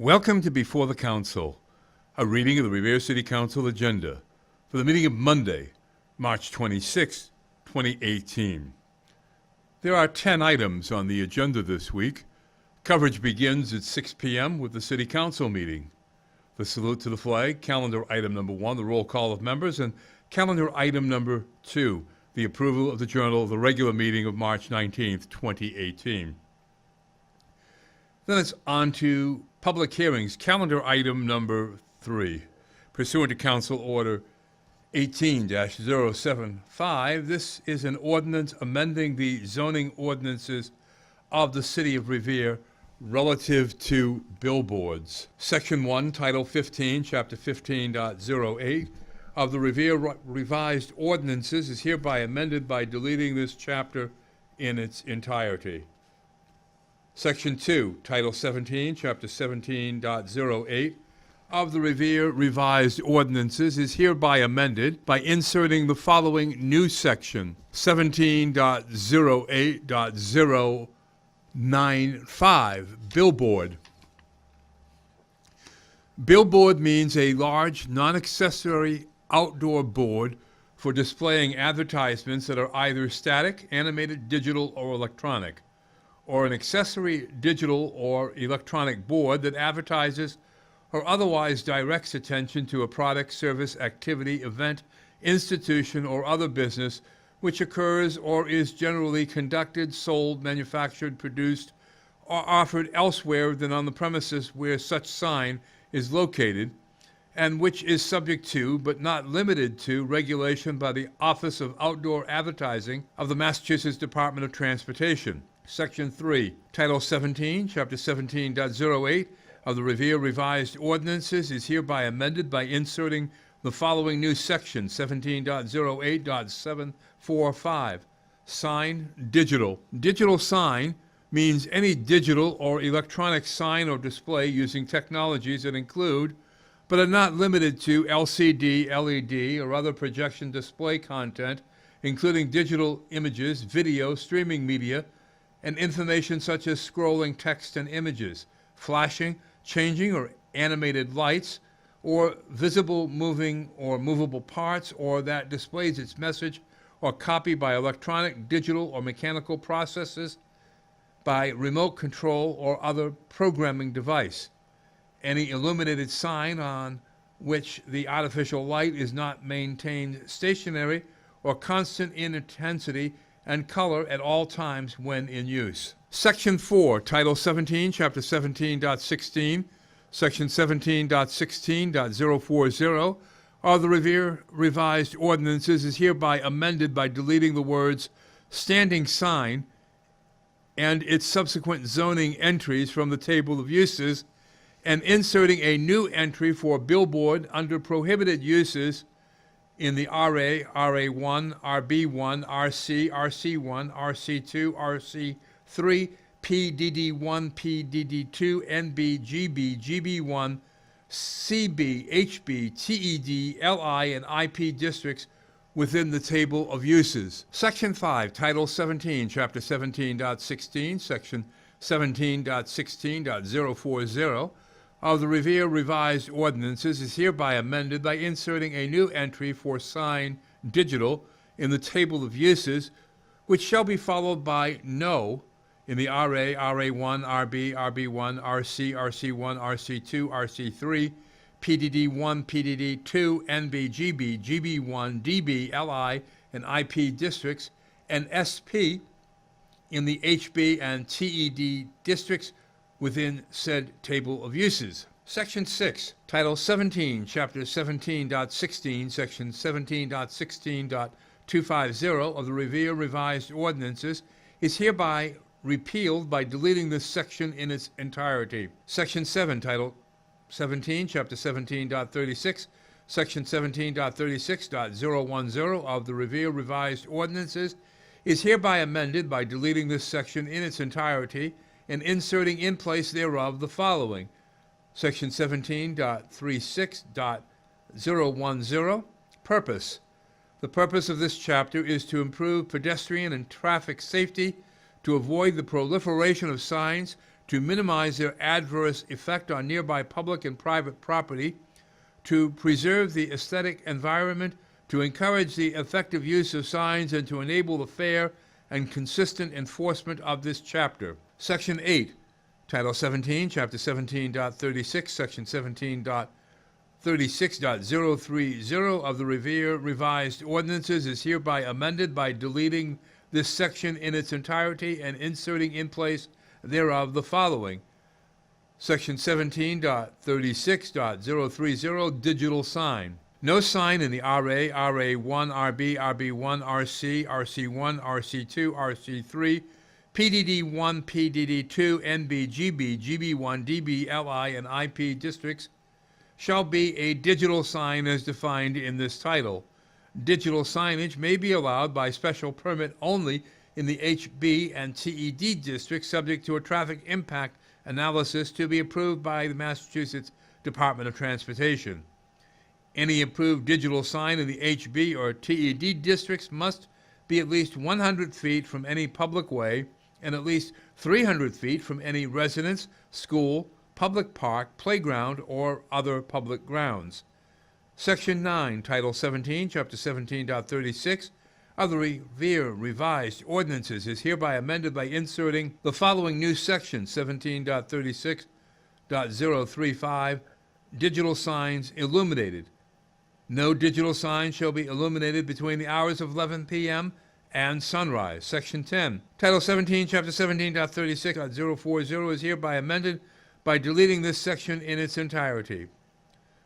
Welcome to Before the Council, a reading of the Revere City Council agenda for the meeting of Monday, March 26, 2018. There are 10 items on the agenda this week. Coverage begins at 6 p.m. with the City Council meeting. The salute to the flag, calendar item number 1, the roll call of members, and calendar item number 2, the approval of the journal of the regular meeting of March 19, 2018. Then it's on to public hearings, calendar item number 3. Pursuant to Council Order 18-075, this is an ordinance amending the zoning ordinances of the City of Revere relative to billboards. Section 1, Title 15, Chapter 15.08 of the Revere Revised Ordinances is hereby amended by deleting this chapter in its entirety. Section 2, Title 17, Chapter 17.08 of the Revere Revised Ordinances is hereby amended by inserting the following new section, 17.08.095, Billboard. Billboard means a large, non-accessory outdoor board for displaying advertisements that are either static, animated, digital, or electronic, or an accessory digital or electronic board that advertises or otherwise directs attention to a product, service, activity, event, institution, or other business which occurs or is generally conducted, sold, manufactured, produced, or offered elsewhere than on the premises where such sign is located, and which is subject to, but not limited to, regulation by the Office of Outdoor Advertising of the Massachusetts Department of Transportation. Section 3, Title 17, Chapter 17.08 of the Revere Revised Ordinances is hereby amended by inserting the following new section, 17.08.745, Sign Digital. Digital sign means any digital or electronic sign or display using technologies that include, but are not limited to, LCD, LED, or other projection display content, including digital images, video, streaming media, and information such as scrolling text and images, flashing, changing, or animated lights, or visible moving or movable parts, or that displays its message or copy by electronic, digital, or mechanical processes, by remote control or other programming device. Any illuminated sign on which the artificial light is not maintained stationary or constant in intensity and color at all times when in use. Section 4, Title 17, Chapter 17.16, Section 17.16.040 of the Revere Revised Ordinances is hereby amended by deleting the words standing sign and its subsequent zoning entries from the table of uses and inserting a new entry for billboard under prohibited uses in the RA, RA1, RB1, RC, RC1, RC2, RC3, PDD1, PDD2, NB, GB, GB1, CB, HB, TED, LI, and IP districts within the table of uses. Section 5, Title 17, Chapter 17.16, Section 17.16.040 of the Revere Revised Ordinances is hereby amended by inserting a new entry for sign digital in the table of uses, which shall be followed by no in the RA, RA1, RB, RB1, RC, RC1, RC2, RC3, PDD1, PDD2, NB, GB, GB1, DB, LI, and IP districts, and SP in the HB and TED districts within said table of uses. Section 6, Title 17, Chapter 17.16, Section 17.16.250 of the Revere Revised Ordinances is hereby repealed by deleting this section in its entirety. Section 7, Title 17, Chapter 17.36, Section 17.36.010 of the Revere Revised Ordinances is hereby amended by deleting this section in its entirety and inserting in place thereof the following. Section 17.36.010, Purpose. The purpose of this chapter is to improve pedestrian and traffic safety, to avoid the proliferation of signs, to minimize their adverse effect on nearby public and private property, to preserve the aesthetic environment, to encourage the effective use of signs, and to enable the fair and consistent enforcement of this chapter. Section 8, Title 17, Chapter 17.36, Section 17.36.030 of the Revere Revised Ordinances is hereby amended by deleting this section in its entirety and inserting in place thereof the following. Section 17.36.030, digital sign. No sign in the RA, RA1, RB, RB1, RC, RC1, RC2, RC3, PDD1, PDD2, NB, GB, GB1, DB, LI, and IP districts shall be a digital sign as defined in this title. Digital signage may be allowed by special permit only in the HB and TED districts, subject to a traffic impact analysis to be approved by the Massachusetts Department of Transportation. Any approved digital sign in the HB or TED districts must be at least 100 feet from any public way and at least 300 feet from any residence, school, public park, playground, or other public grounds. Section 9, Title 17, Chapter 17.36 of the Revere Revised Ordinances is hereby amended by inserting the following new section, 17.36.035, digital signs illuminated. No digital sign shall be illuminated between the hours of 11 p.m. and sunrise. Section 10, Title 17, Chapter 17.36.040 is hereby amended by deleting this section in its entirety.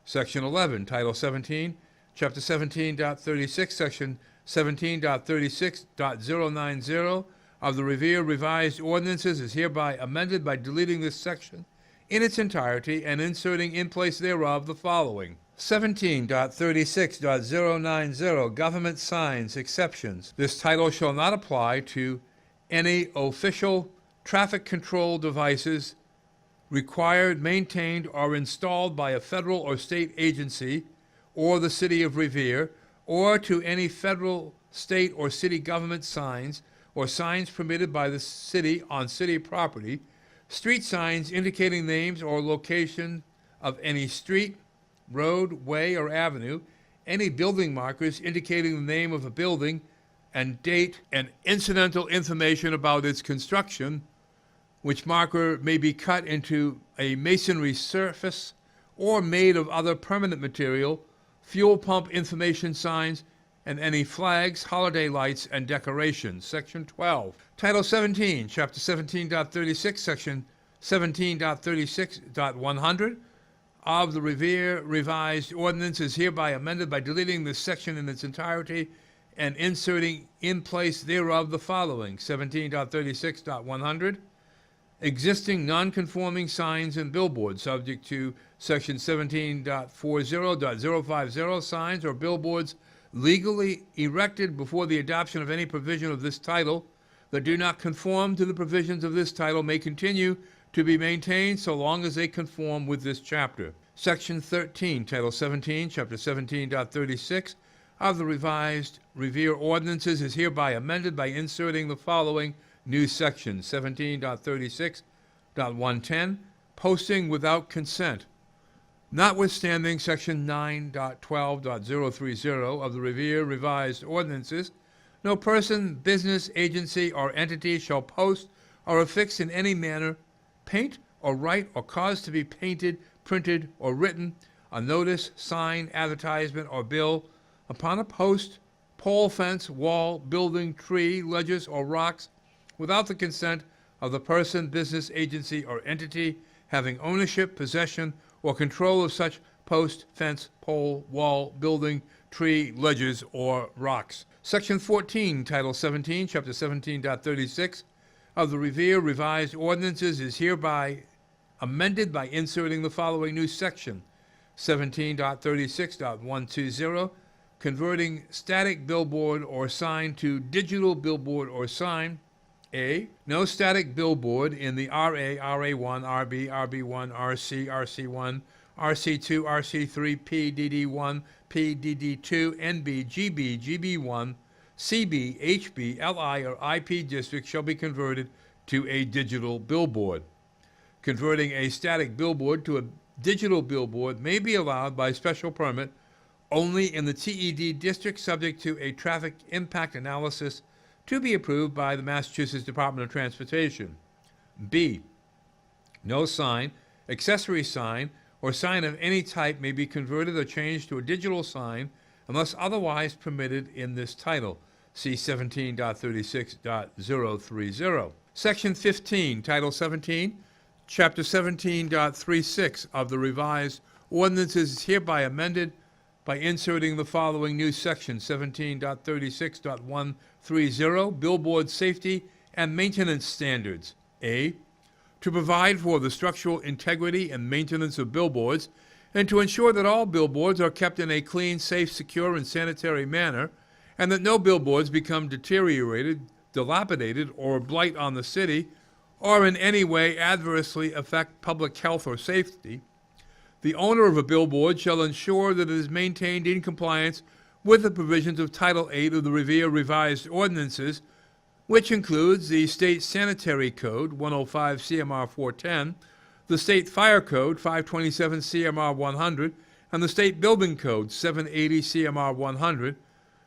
Section 11, Title 17, Chapter 17.36, Section 17.36.090 of the Revere Revised Ordinances is hereby amended by deleting this section in its entirety and inserting in place thereof the following. 17.36.090, Government Signs Exceptions. This title shall not apply to any official traffic control devices required, maintained, or installed by a federal or state agency or the City of Revere, or to any federal, state, or city government signs or signs permitted by the city on city property, street signs indicating names or location of any street, road, way, or avenue, any building markers indicating the name of a building and date and incidental information about its construction, which marker may be cut into a masonry surface or made of other permanent material, fuel pump information signs, and any flags, holiday lights, and decorations. Section 12. Title 17, Chapter 17.36, Section 17.36.100 of the Revere Revised Ordinance is hereby amended by deleting this section in its entirety and inserting in place thereof the following. 17.36.100, existing non-conforming signs and billboards subject to Section 17.40.050, signs or billboards legally erected before the adoption of any provision of this title that do not conform to the provisions of this title may continue to be maintained so long as they conform with this chapter. Section 13, Title 17, Chapter 17.36 of the Revised Revere Ordinances is hereby amended by inserting the following new section, 17.36.110, posting without consent. Notwithstanding Section 9.12.030 of the Revere Revised Ordinances, no person, business, agency, or entity shall post or affix in any manner, paint or write or cause to be painted, printed, or written a notice, sign, advertisement, or bill upon a post, pole, fence, wall, building, tree, ledges, or rocks without the consent of the person, business, agency, or entity having ownership, possession, or control of such post, fence, pole, wall, building, tree, ledges, or rocks. Section 14, Title 17, Chapter 17.36 of the Revere Revised Ordinances is hereby amended by inserting the following new section, 17.36.120, converting static billboard or sign to digital billboard or sign. A, no static billboard in the RA, RA1, RB, RB1, RC, RC1, RC2, RC3, PDD1, PDD2, NB, GB, GB1, CB, HB, LI, or IP district shall be converted to a digital billboard. Converting a static billboard to a digital billboard may be allowed by special permit only in the TED district, subject to a traffic impact analysis to be approved by the Massachusetts Department of Transportation. B. No sign, accessory sign, or sign of any type may be converted or changed to a digital sign unless otherwise permitted in this title. See 17.36.030. Section 15, Title 17, Chapter 17.36 of the revised ordinances is hereby amended by inserting the following new section, 17.36.130, Billboard Safety and Maintenance Standards. A. To provide for the structural integrity and maintenance of billboards, and to ensure that all billboards are kept in a clean, safe, secure, and sanitary manner, and that no billboards become deteriorated, dilapidated, or blight on the city, or in any way adversely affect public health or safety. The owner of a billboard shall ensure that it is maintained in compliance with the provisions of Title 8 of the Revere Revised Ordinances, which includes the State Sanitary Code 105 CMR 410, the State Fire Code 527 CMR 100, and the State Building Code 780 CMR 100.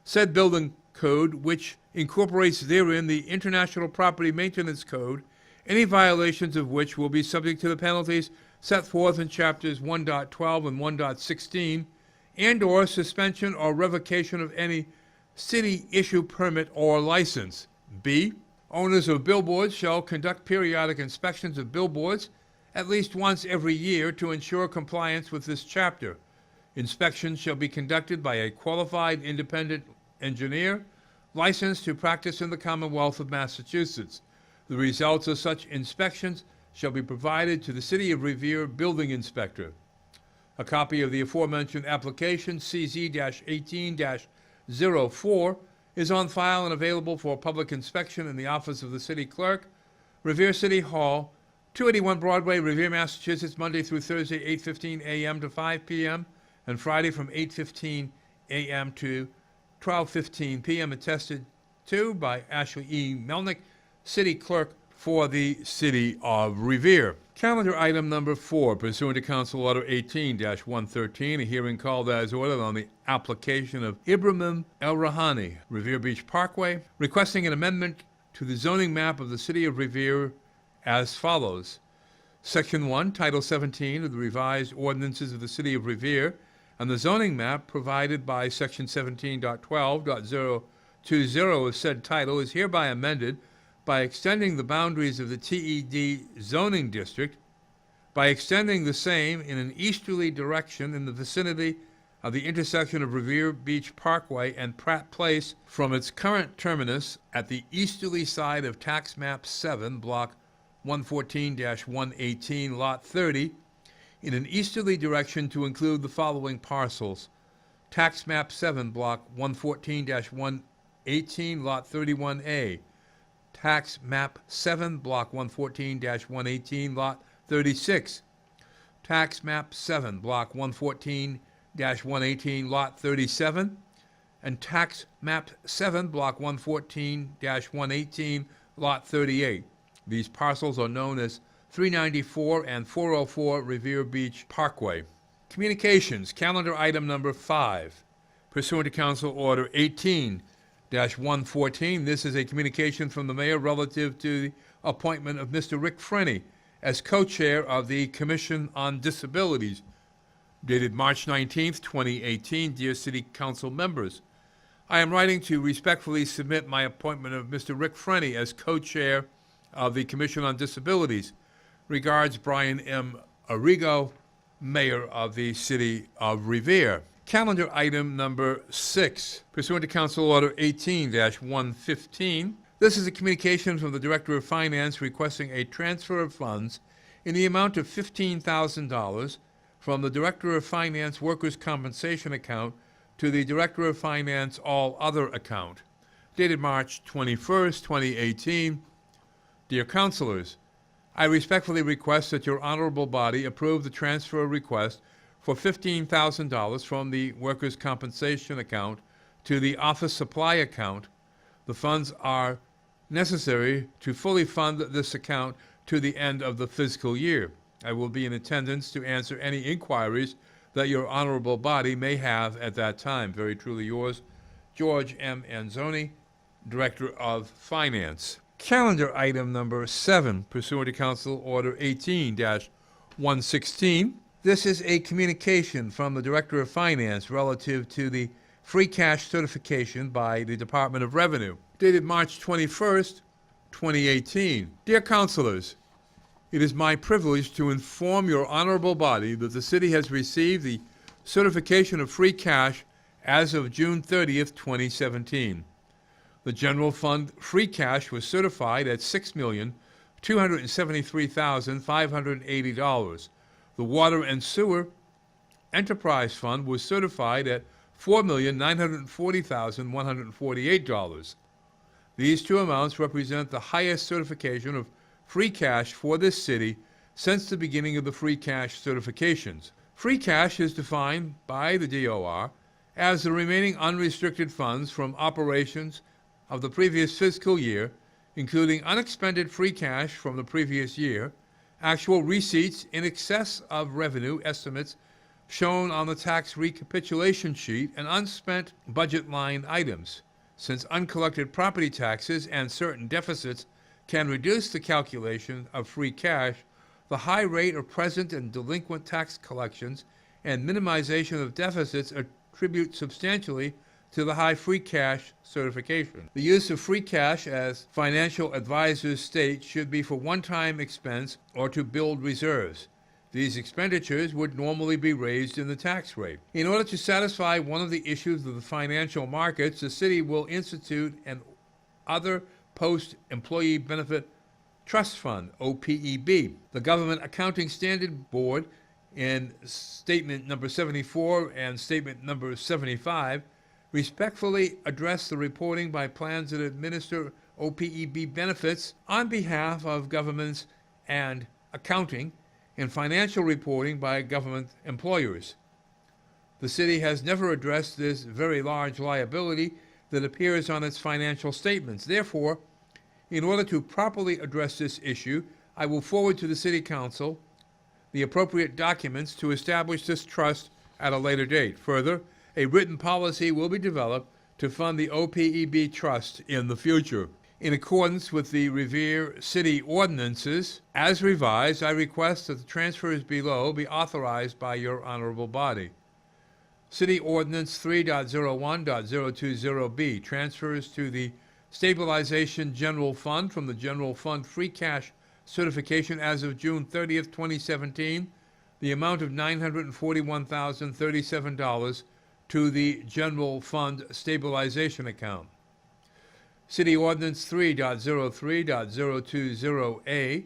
Said building code, which incorporates therein the International Property Maintenance Code, any violations of which will be subject to the penalties set forth in chapters 1.12 and 1.16, and/or suspension or revocation of any city-issue permit or license. B. Owners of billboards shall conduct periodic inspections of billboards at least once every year to ensure compliance with this chapter. Inspections shall be conducted by a qualified independent engineer licensed to practice in the Commonwealth of Massachusetts. The results of such inspections shall be provided to the City of Revere Building Inspector. A copy of the aforementioned application, CZ-18-04, is on file and available for public inspection in the office of the City Clerk, Revere City Hall, 281 Broadway, Revere, Massachusetts, Monday through Thursday, 8:15 a.m. to 5 p.m., and Friday from 8:15 a.m. to 12:15 p.m., attested to by Ashley E. Melnick, City Clerk for the City of Revere. Calendar item number 4, pursuant to Council Order 18-113, a hearing called as ordered on the application of Ibrahim El Rahani, Revere Beach Parkway, requesting an amendment to the zoning map of the City of Revere as follows. Section 1, Title 17 of the revised ordinances of the City of Revere, and the zoning map provided by Section 17.12.020 of said title is hereby amended by extending the boundaries of the TED zoning district, by extending the same in an easterly direction in the vicinity of the intersection of Revere Beach Parkway and Pratt Place from its current terminus at the easterly side of Tax Map 7, Block 114-118, Lot 30, in an easterly direction to include the following parcels: Tax Map 7, Block 114-118, Lot 31A, Tax Map 7, Block 114-118, Lot 36, Tax Map 7, Block 114-118, Lot 37, and Tax Map 7, Block 114-118, Lot 38. These parcels are known as 394 and 404 Revere Beach Parkway. Communications, calendar item number 5, pursuant to Council Order 18-114. This is a communication from the mayor relative to the appointment of Mr. Rick Frenny as co-chair of the Commission on Disabilities, dated March 19th, 2018. Dear City Council members, I am writing to respectfully submit my appointment of Mr. Rick Frenny as co-chair of the Commission on Disabilities. Regards, Brian M. Arrigo, Mayor of the City of Revere. Calendar item number 6, pursuant to Council Order 18-115. This is a communication from the Director of Finance requesting a transfer of funds in the amount of $15,000 from the Director of Finance Workers' Compensation account to the Director of Finance All Other account. Dated March 21st, 2018. Dear Councilors, I respectfully request that your honorable body approve the transfer request for $15,000 from the Workers' Compensation account to the Office Supply account. The funds are necessary to fully fund this account to the end of the fiscal year. I will be in attendance to answer any inquiries that your honorable body may have at that time. Very truly yours, George M. Anzoni, Director of Finance. Calendar item number 7, pursuant to Council Order 18-116. This is a communication from the Director of Finance relative to the free cash certification by the Department of Revenue, dated March 21st, 2018. Dear Councilors, it is my privilege to inform your honorable body that the city has received the certification of free cash as of June 30th, 2017. The general fund free cash was certified at $6,273,580. The water and sewer enterprise fund was certified at $4,940,148. These two amounts represent the highest certification of free cash for this city since the beginning of the free cash certifications. Free cash is defined by the DOR as the remaining unrestricted funds from operations of the previous fiscal year, including unexpended free cash from the previous year, actual receipts in excess of revenue estimates shown on the tax recapitulation sheet, and unspent budget line items. Since uncollected property taxes and certain deficits can reduce the calculation of free cash, the high rate of present and delinquent tax collections and minimization of deficits attribute substantially to the high free cash certification. The use of free cash, as financial advisors state, should be for one-time expense or to build reserves. These expenditures would normally be raised in the tax rate. In order to satisfy one of the issues of the financial markets, the city will institute an other post-employee benefit trust fund, OPEB. The Government Accounting Standard Board, in Statement Number 74 and Statement Number 75, respectfully address the reporting by plans that administer OPEB benefits on behalf of governments and accounting and financial reporting by government employers. The city has never addressed this very large liability that appears on its financial statements. Therefore, in order to properly address this issue, I will forward to the City Council the appropriate documents to establish this trust at a later date. Further, a written policy will be developed to fund the OPEB trust in the future. In accordance with the Revere City ordinances, as revised, I request that the transfers below be authorized by your honorable body. City Ordinance 3.01.020B, transfers to the Stabilization General Fund from the General Fund Free Cash Certification as of June 30th, 2017, the amount of $941,037 to the General Fund Stabilization Account. City Ordinance 3.03.020A,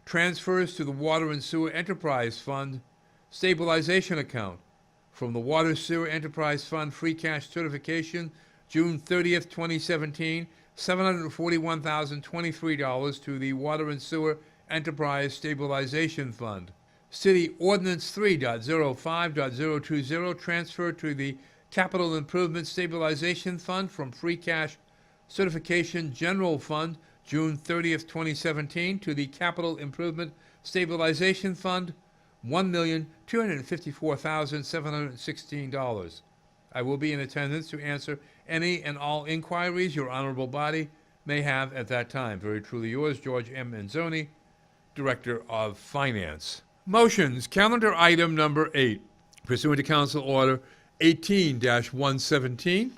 transfers to the Water and Sewer Enterprise Fund Stabilization Account from the Water Sewer Enterprise Fund Free Cash Certification, June 30th, 2017, $741,023 to the Water and Sewer Enterprise Stabilization Fund. City Ordinance 3.05.020, transfer to the Capital Improvement Stabilization Fund from Free Cash Certification General Fund, June 30th, 2017, to the Capital Improvement Stabilization Fund, $1,254,716. I will be in attendance to answer any and all inquiries your honorable body may have at that time. Very truly yours, George M. Anzoni, Director of Finance. Motions. Calendar item number 8, pursuant to Council Order 18-117.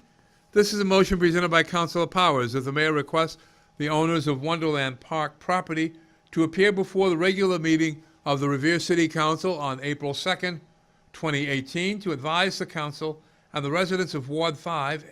This is a motion presented by Councilor Powers that the mayor requests the owners of Wonderland Park property to appear before the regular meeting of the Revere City Council on April 2nd, 2018, to advise the council and the residents of Ward 5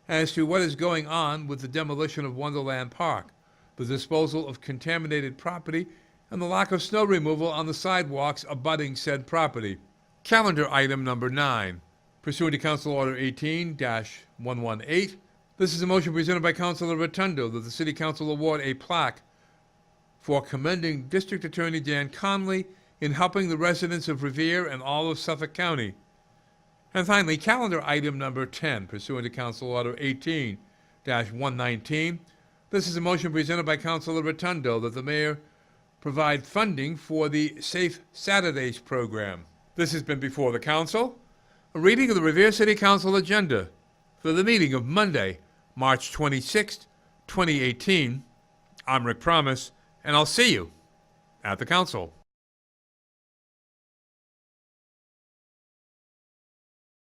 as to what is going on with the demolition of Wonderland Park, the disposal of contaminated property, and the lack of snow removal on the sidewalks abutting said property. Calendar item number 9, pursuant to Council Order 18-118. This is a motion presented by Councilor Rotundo that the City Council award a plaque for commending District Attorney Dan Conley in helping the residents of Revere and all of Suffolk County. And finally, calendar item number 10, pursuant to Council Order 18-119. This is a motion presented by Councilor Rotundo that the mayor provide funding for the Safe Saturdays program. This has been Before the Council, a reading of the Revere City Council agenda for the meeting of Monday, March 26, 2018. I'm Rick Promise, and I'll see you at the council.